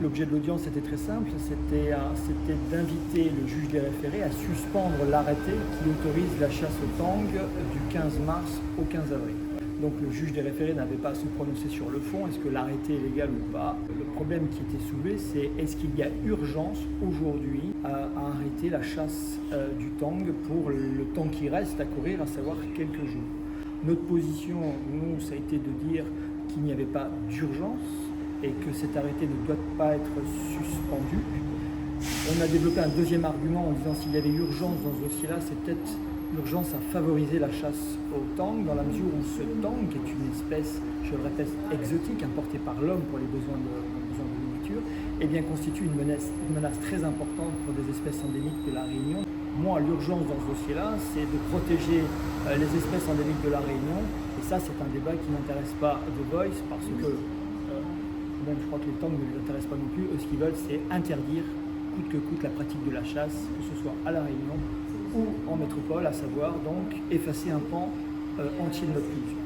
L'objet de l'audience était très simple, c'était d'inviter le juge des référés à suspendre l'arrêté qui autorise la chasse au tang du 15 mars au 15 avril. Donc le juge des référés n'avait pas à se prononcer sur le fond, est-ce que l'arrêté est légal ou pas. Le problème qui était soulevé, c'est est-ce qu'il y a urgence aujourd'hui à arrêter la chasse du tang pour le temps qui reste à courir, à savoir quelques jours. Notre position, nous, ça a été de dire qu'il n'y avait pas d'urgence et que cet arrêté ne doit pas être suspendu. On a développé un deuxième argument en disant s'il y avait urgence dans ce dossier-là, c'est peut-être l'urgence à favoriser la chasse au tang, dans la mesure où ce tang, qui est une espèce, je le répète, exotique, importée par l'homme pour les besoins de nourriture, eh bien, constitue une menace très importante pour des espèces endémiques de la Réunion. Moi, l'urgence dans ce dossier-là, c'est de protéger les espèces endémiques de la Réunion, et ça, c'est un débat qui n'intéresse pas The Voice, parce que même je crois que les tangs ne les intéressent pas non plus. Eux, ce qu'ils veulent, c'est interdire coûte que coûte la pratique de la chasse, que ce soit à La Réunion ou en métropole, à savoir donc effacer un pan entier de notre culture.